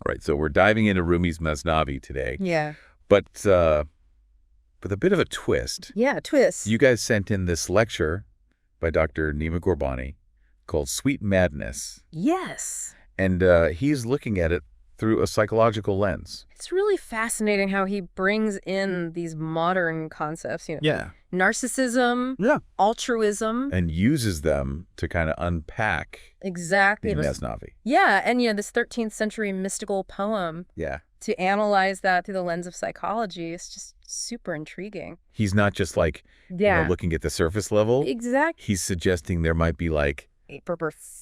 Right, so we're diving into Rumi's Masnavi today. Yeah. But with a bit of a twist. Yeah, twist. You guys sent in this lecture by Dr. نیما Qurbanī called Sweet Madness. Yes. And he's looking at it through a psychological lens. It's really fascinating how he brings in these modern concepts, Yeah. Narcissism, altruism. And uses them to kind of unpack Exactly. the Masnavi. Yeah, and this 13th century mystical poem. Yeah. To analyze that through the lens of psychology is just super intriguing. He's not just like looking at the surface level. Exactly. He's suggesting there might be like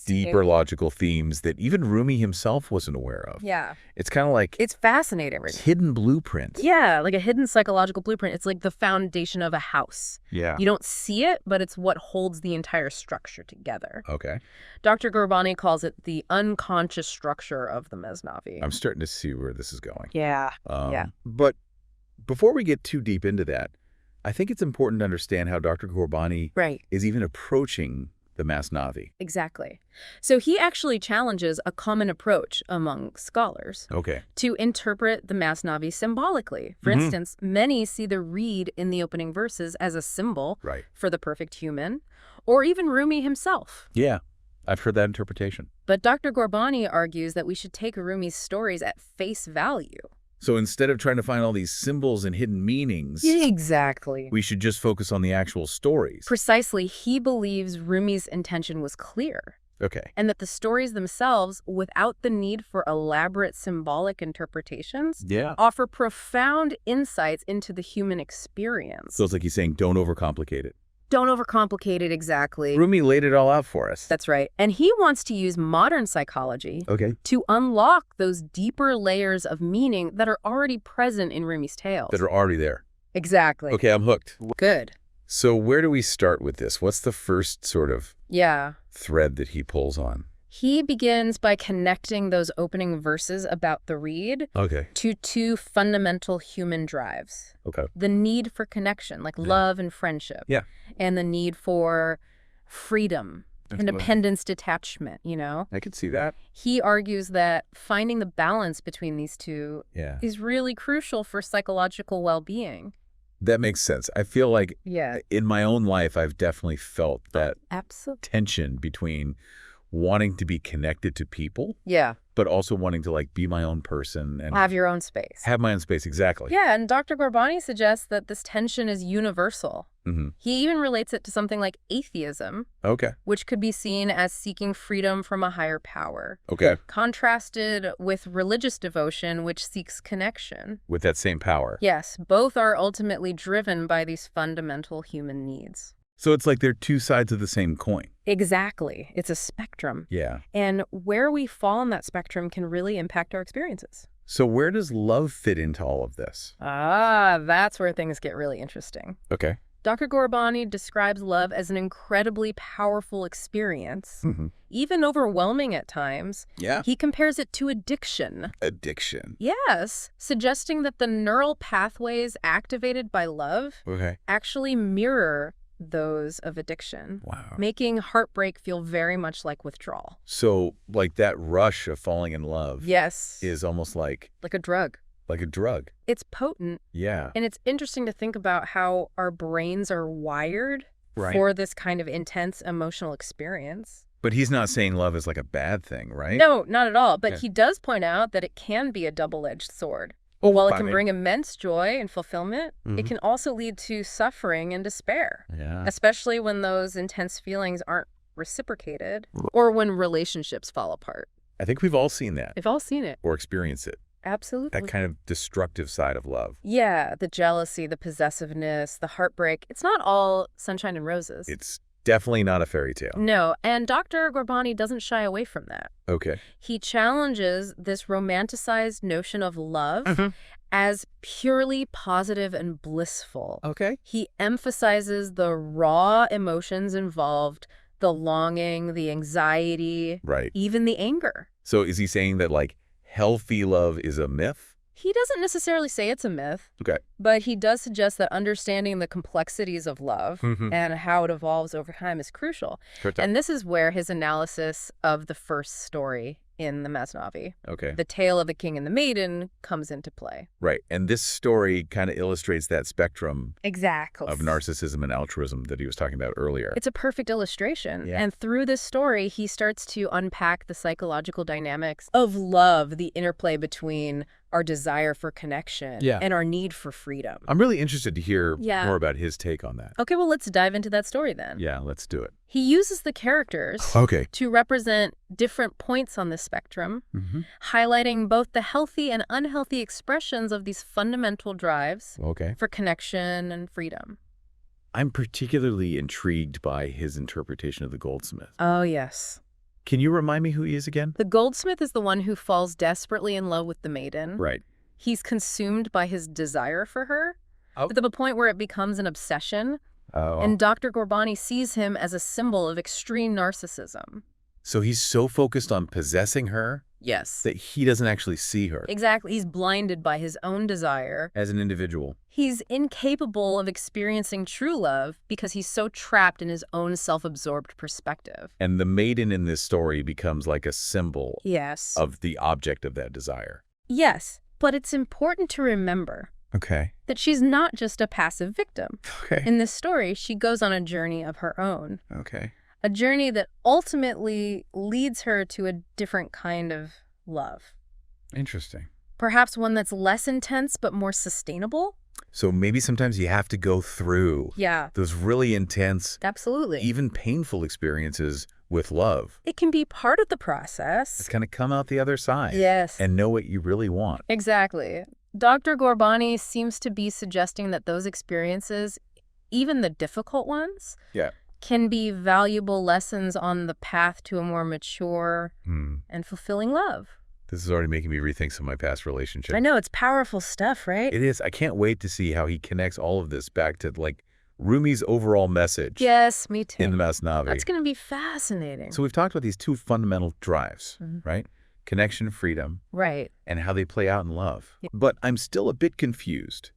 deeper logical themes that even Rumi himself wasn't aware of. Yeah. It's kind of like... It's fascinating. Hidden blueprint. Yeah, like a hidden psychological blueprint. It's like the foundation of a house. Yeah. You don't see it, but it's what holds the entire structure together. Okay. Dr. Qurbanī calls it the unconscious structure of the Masnavi. I'm starting to see where this is going. Yeah. But before we get too deep into that, I think it's important to understand how Dr. Qurbanī is even approaching the Masnavi. Exactly. So he actually challenges a common approach among scholars to interpret the Masnavi symbolically. For instance, many see the reed in the opening verses as a symbol for the perfect human, or even Rumi himself. Yeah, I've heard that interpretation. But Dr. Qurbanī argues that we should take Rumi's stories at face value. So instead of trying to find all these symbols and hidden meanings, exactly, we should just focus on the actual stories. Precisely. He believes Rumi's intention was clear. Okay. And that the stories themselves, without the need for elaborate symbolic interpretations, offer profound insights into the human experience. So it's like he's saying, don't overcomplicate it. Don't overcomplicate it, exactly. Rumi laid it all out for us. That's right. And he wants to use modern psychology to unlock those deeper layers of meaning that are already present in Rumi's tales. That are already there. Exactly. Okay, I'm hooked. Good. So where do we start with this? What's the first sort of thread that he pulls on? He begins by connecting those opening verses about the reed to two fundamental human drives. The need for connection, like love and friendship. And the need for freedom, independence, detachment, I could see that. He argues that finding the balance between these two is really crucial for psychological well-being. That makes sense. I feel like in my own life, I've definitely felt that tension between wanting to be connected to people, but also wanting to like be my own person and have your own space. Have my own space, exactly. Yeah, and Dr. Qurbanī suggests that this tension is universal. He even relates it to something like atheism, which could be seen as seeking freedom from a higher power. Contrasted with religious devotion, which seeks connection. With that same power. Yes, both are ultimately driven by these fundamental human needs. So it's like they're two sides of the same coin. Exactly. It's a spectrum. Yeah. And where we fall on that spectrum can really impact our experiences. So where does love fit into all of this? That's where things get really interesting. Dr. Qurbanī describes love as an incredibly powerful experience, even overwhelming at times. He compares it to addiction. Addiction. Yes, suggesting that the neural pathways activated by love actually mirror those of addiction, making heartbreak feel very much like withdrawal. So like that rush of falling in love is almost like a drug. Like a drug. It's potent. And it's interesting to think about how our brains are wired for this kind of intense emotional experience. But he's not saying love is like a bad thing, right? No, not at all. But he does point out that it can be a double-edged sword. While it can bring immense joy and fulfillment, it can also lead to suffering and despair, especially when those intense feelings aren't reciprocated or when relationships fall apart. I think we've all seen that. We've all seen it. Or experienced it. Absolutely. That kind of destructive side of love. Yeah, the jealousy, the possessiveness, the heartbreak. It's not all sunshine and roses. It's definitely not a fairy tale. No, and Dr. Qurbanī doesn't shy away from that. He challenges this romanticized notion of love as purely positive and blissful. He emphasizes the raw emotions involved, the longing, the anxiety, even the anger. So is he saying that like healthy love is a myth? He doesn't necessarily say it's a myth, but he does suggest that understanding the complexities of love and how it evolves over time is crucial. And this is where his analysis of the first story in the Masnavi. Okay. The tale of the king and the maiden comes into play. Right. And this story kind of illustrates that spectrum exactly of narcissism and altruism that he was talking about earlier. It's a perfect illustration. Yeah. And through this story, he starts to unpack the psychological dynamics of love, the interplay between our desire for connection and our need for freedom. I'm really interested to hear more about his take on that. Okay, well, let's dive into that story then. Yeah, let's do it. He uses the characters to represent different points on the spectrum, highlighting both the healthy and unhealthy expressions of these fundamental drives for connection and freedom. I'm particularly intrigued by his interpretation of the goldsmith. Oh, yes. Can you remind me who he is again? The goldsmith is the one who falls desperately in love with the maiden. Right. He's consumed by his desire for her to the point where it becomes an obsession. And Dr. Qur'bani sees him as a symbol of extreme narcissism. So he's so focused on possessing her that he doesn't actually see her. Exactly. He's blinded by his own desire. As an individual. He's incapable of experiencing true love because he's so trapped in his own self-absorbed perspective. And the maiden in this story becomes like a symbol of the object of that desire. Yes, but it's important to remember that she's not just a passive victim. In this story, she goes on a journey of her own. A journey that ultimately leads her to a different kind of love. Interesting. Perhaps one that's less intense but more sustainable? So maybe sometimes you have to go through those really intense, even painful experiences with love. It can be part of the process. It's kind of come out the other side. Yes. And know what you really want. Exactly. Dr. Qur'bani seems to be suggesting that those experiences, even the difficult ones, can be valuable lessons on the path to a more mature and fulfilling love. This is already making me rethink some of my past relationships. I know, it's powerful stuff, right? It is. I can't wait to see how he connects all of this back to, like, Rumi's overall message. Yes, me too. In the Masnavi. That's going to be fascinating. So we've talked about these two fundamental drives, right? Connection, freedom. Right. And how they play out in love. But I'm still a bit confused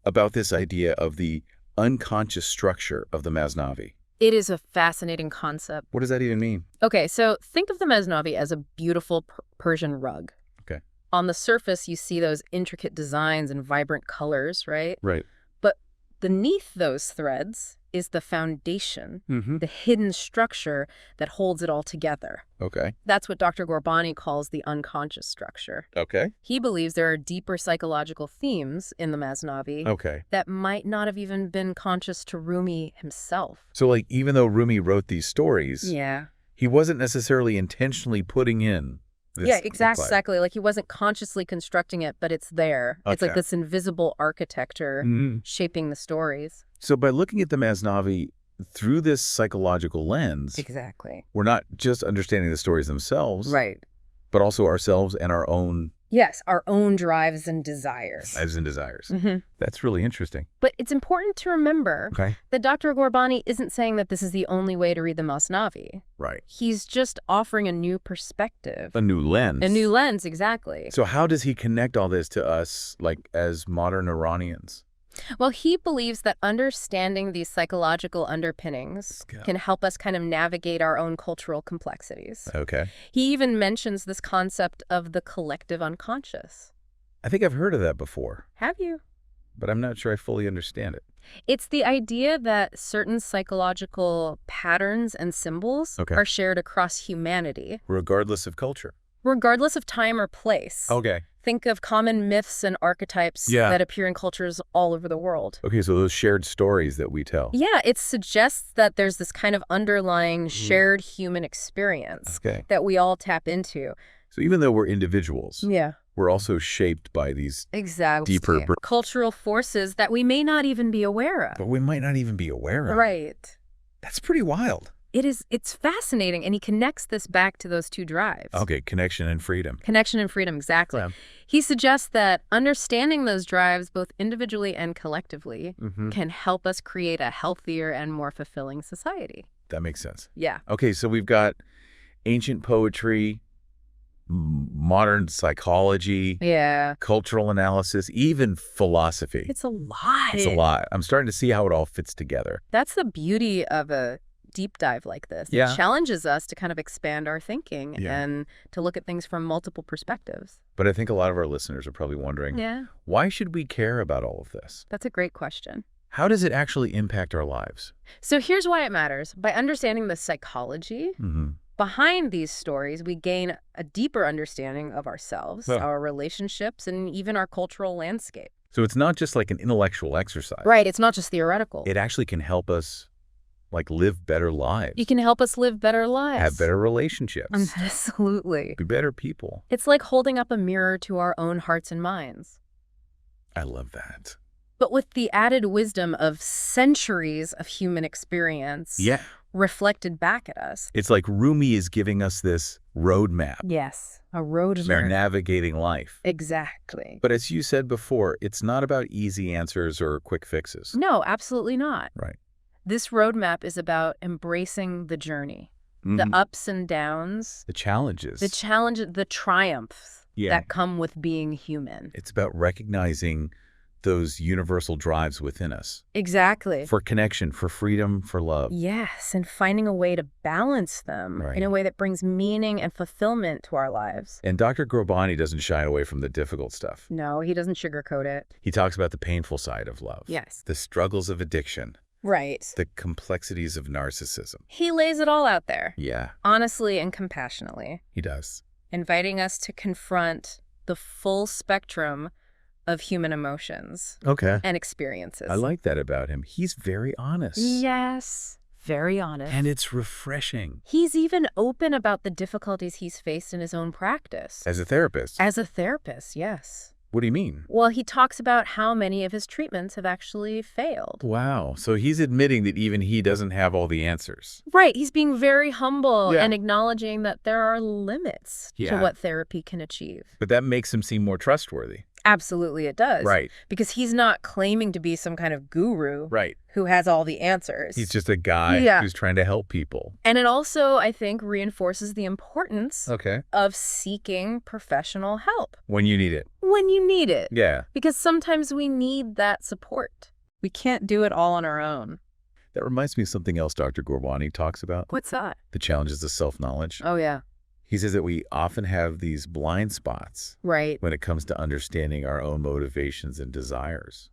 about this idea of the unconscious structure of the Masnavi. It is a fascinating concept. What does that even mean? Okay, so think of the Masnavi as a beautiful Persian rug. Okay. On the surface, you see those intricate designs and vibrant colors, right? Right. But beneath those threads is the foundation, the hidden structure that holds it all together. Okay. That's what Dr. Qur'bani calls the unconscious structure. Okay. He believes there are deeper psychological themes in the Masnavi that might not have even been conscious to Rumi himself. So, like, even though Rumi wrote these stories, he wasn't necessarily intentionally putting in this exactly. Like, he wasn't consciously constructing it, but it's there. It's like this invisible architecture shaping the stories. So by looking at the Masnavi through this psychological lens, we're not just understanding the stories themselves, but also ourselves and our own... Yes, our own drives and desires. Drives and desires. That's really interesting. But it's important to remember that Dr. Qur'bani isn't saying that this is the only way to read the Masnavi. Right. He's just offering a new perspective. A new lens. A new lens, exactly. So how does he connect all this to us, like, as modern Iranians? Well, he believes that understanding these psychological underpinnings can help us kind of navigate our own cultural complexities. Okay. He even mentions this concept of the collective unconscious. I think I've heard of that before. Have you? But I'm not sure I fully understand it. It's the idea that certain psychological patterns and symbols are shared across humanity. Regardless of culture. Regardless of time or place. Okay. Think of common myths and archetypes that appear in cultures all over the world. Okay, so those shared stories that we tell. Yeah, it suggests that there's this kind of underlying shared human experience that we all tap into. So even though we're individuals, we're also shaped by these deeper cultural forces that we may not even be aware of. But we might not even be aware of. Right. That's pretty wild. It's fascinating, and he connects this back to those two drives. Okay, connection and freedom. Connection and freedom, exactly. He suggests that understanding those drives, both individually and collectively, can help us create a healthier and more fulfilling society. That makes sense. Yeah. Okay, so we've got ancient poetry, modern psychology, cultural analysis, even philosophy. It's a lot. It's a lot. I'm starting to see how it all fits together. That's the beauty of a deep dive like this. It challenges us to kind of expand our thinking and to look at things from multiple perspectives. But I think a lot of our listeners are probably wondering, why should we care about all of this? That's a great question. How does it actually impact our lives? So here's why it matters. By understanding the psychology behind these stories, we gain a deeper understanding of ourselves, our relationships, and even our cultural landscape. So it's not just like an intellectual exercise. Right. It's not just theoretical. It actually can help us like live better lives. You can help us live better lives. Have better relationships. Absolutely. Be better people. It's like holding up a mirror to our own hearts and minds. I love that. But with the added wisdom of centuries of human experience reflected back at us. It's like Rumi is giving us this roadmap. Yes, a roadmap. We're navigating life. Exactly. But as you said before, it's not about easy answers or quick fixes. No, absolutely not. Right. This roadmap is about embracing the journey, the ups and downs. The challenges. The triumphs that come with being human. It's about recognizing those universal drives within us. Exactly. For connection, for freedom, for love. Yes, and finding a way to balance them in a way that brings meaning and fulfillment to our lives. And Dr. Qur'bani doesn't shy away from the difficult stuff. No, he doesn't sugarcoat it. He talks about the painful side of love. Yes. The struggles of addiction. Right. The complexities of narcissism. He lays it all out there. Yeah. Honestly and compassionately. He does. Inviting us to confront the full spectrum of human emotions and experiences. I like that about him. He's very honest. Yes, very honest. And it's refreshing. He's even open about the difficulties he's faced in his own practice. As a therapist? As a therapist, yes. What do you mean? Well, he talks about how many of his treatments have actually failed. Wow. So he's admitting that even he doesn't have all the answers. Right. He's being very humble and acknowledging that there are limits to what therapy can achieve. But that makes him seem more trustworthy. Absolutely it does. Right. Because he's not claiming to be some kind of guru right. who has all the answers. He's just a guy who's trying to help people. And it also, I think, reinforces the importance of seeking professional help. When you need it. When you need it. Yeah. Because sometimes we need that support. We can't do it all on our own. That reminds me of something else Dr. Qur'bani talks about. What's that? The challenges of self-knowledge. Oh, yeah. He says that we often have these blind spots when it comes to understanding our own motivations and desires.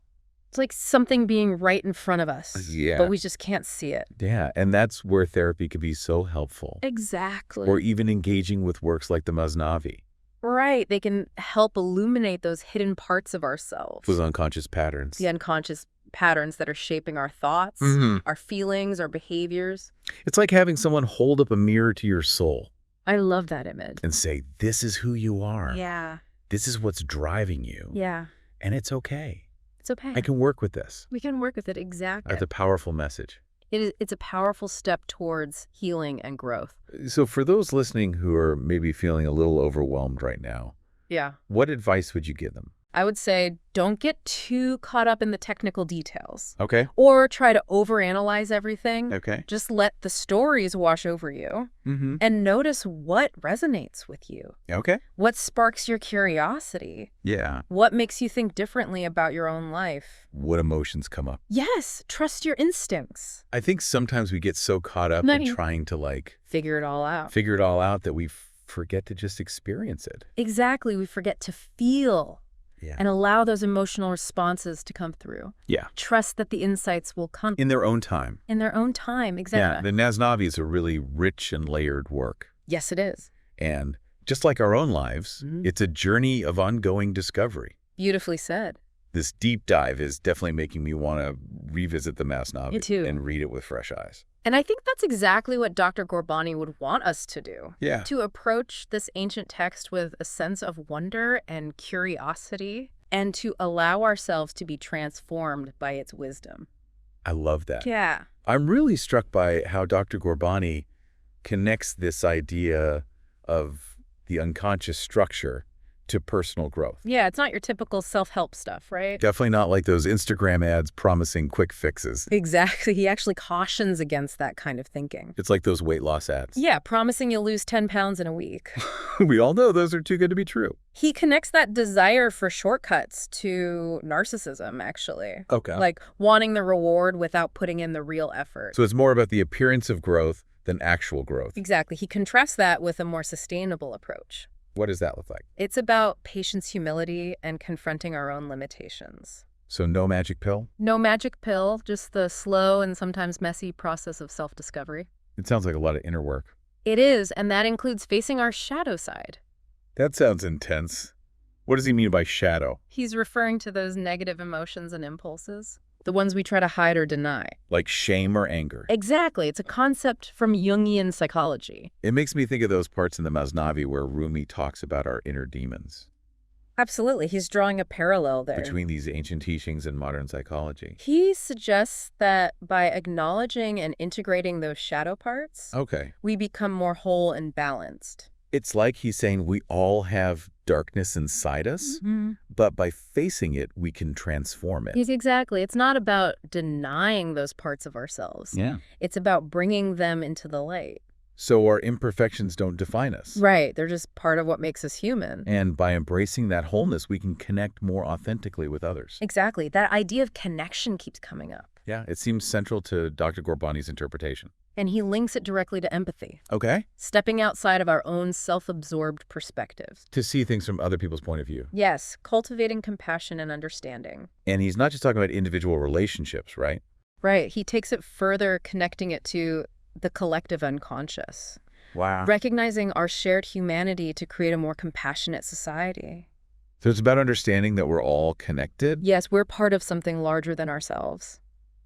It's like something being right in front of us, but we just can't see it. Yeah, and that's where therapy can be so helpful. Exactly. Or even engaging with works like the Masnavi. Right, they can help illuminate those hidden parts of ourselves. Those unconscious patterns. The unconscious patterns that are shaping our thoughts, our feelings, our behaviors. It's like having someone hold up a mirror to your soul. I love that image. And say, this is who you are. Yeah. This is what's driving you. Yeah. And it's okay. It's okay. I can work with this. We can work with it, exactly. That's a powerful message. It's a powerful step towards healing and growth. So for those listening who are maybe feeling a little overwhelmed right now, what advice would you give them? I would say don't get too caught up in the technical details. Okay. Or try to overanalyze everything. Okay. Just let the stories wash over you and notice what resonates with you. Okay. What sparks your curiosity. Yeah. What makes you think differently about your own life. What emotions come up. Yes. Trust your instincts. I think sometimes we get so caught up in trying to figure it all out. That we forget to just experience it. Exactly. We forget to feel. Yeah. And allow those emotional responses to come through. Yeah. Trust that the insights will come. In their own time. In their own time, exactly. Yeah, the Masnavi is a really rich and layered work. Yes, it is. And just like our own lives, it's a journey of ongoing discovery. Beautifully said. This deep dive is definitely making me want to revisit the Masnavi. Me too. And read it with fresh eyes. And I think that's exactly what Dr. Qur'bani would want us to do. Yeah. To approach this ancient text with a sense of wonder and curiosity, and to allow ourselves to be transformed by its wisdom. I love that. Yeah. I'm really struck by how Dr. Qur'bani connects this idea of the unconscious structure to personal growth. Yeah, it's not your typical self-help stuff, right? Definitely not like those Instagram ads promising quick fixes. Exactly. He actually cautions against that kind of thinking. It's like those weight loss ads. Yeah, promising you'll lose 10 pounds in a week. We all know those are too good to be true. He connects that desire for shortcuts to narcissism, actually. Okay. Like wanting the reward without putting in the real effort. So it's more about the appearance of growth than actual growth. Exactly. He contrasts that with a more sustainable approach. What does that look like? It's about patience, humility, and confronting our own limitations. So no magic pill? No magic pill, just the slow and sometimes messy process of self-discovery. It sounds like a lot of inner work. It is, and that includes facing our shadow side. That sounds intense. What does he mean by shadow? He's referring to those negative emotions and impulses. The ones we try to hide or deny. Like shame or anger. Exactly. It's a concept from Jungian psychology. It makes me think of those parts in the Masnavi where Rumi talks about our inner demons. Absolutely. He's drawing a parallel there. Between these ancient teachings and modern psychology. He suggests that by acknowledging and integrating those shadow parts, we become more whole and balanced. It's like he's saying we all have darkness inside us, but by facing it, we can transform it. Exactly. It's not about denying those parts of ourselves. Yeah. It's about bringing them into the light. So our imperfections don't define us. Right. They're just part of what makes us human. And by embracing that wholeness, we can connect more authentically with others. Exactly. That idea of connection keeps coming up. Yeah, it seems central to Dr. Qurbanī's interpretation. And he links it directly to empathy. Okay. Stepping outside of our own self-absorbed perspectives. To see things from other people's point of view. Yes, cultivating compassion and understanding. And he's not just talking about individual relationships, right? Right. He takes it further, connecting it to the collective unconscious. Wow. Recognizing our shared humanity to create a more compassionate society. So it's about understanding that we're all connected? Yes, we're part of something larger than ourselves.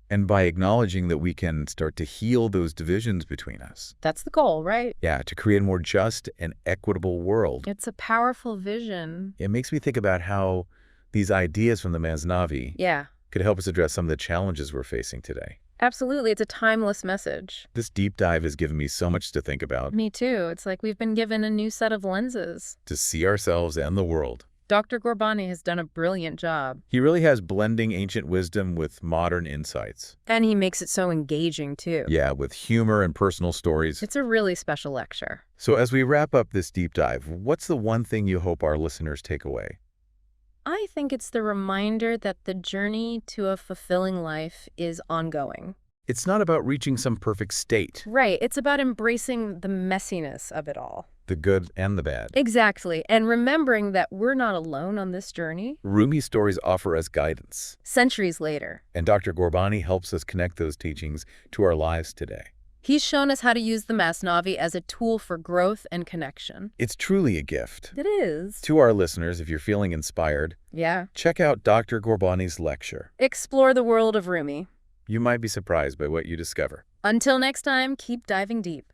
And by acknowledging that we can start to heal those divisions between us. That's the goal, right? Yeah, to create a more just and equitable world. It's a powerful vision. It makes me think about how these ideas from the Masnavi could help us address some of the challenges we're facing today. Absolutely. It's a timeless message. This deep dive has given me so much to think about. Me too. It's like we've been given a new set of lenses. To see ourselves and the world. Dr. Qurbanī has done a brilliant job. He really has blending ancient wisdom with modern insights. And he makes it so engaging, too. Yeah, with humor and personal stories. It's a really special lecture. So as we wrap up this deep dive, what's the one thing you hope our listeners take away? I think it's the reminder that the journey to a fulfilling life is ongoing. It's not about reaching some perfect state. Right. It's about embracing the messiness of it all. The good and the bad. Exactly. And remembering that we're not alone on this journey. Rumi's stories offer us guidance. Centuries later. And Dr. Qurbanī helps us connect those teachings to our lives today. He's shown us how to use the Masnavi as a tool for growth and connection. It's truly a gift. It is. To our listeners, if you're feeling inspired, check out Dr. Qurbanī's lecture. Explore the world of Rumi. You might be surprised by what you discover. Until next time, keep diving deep.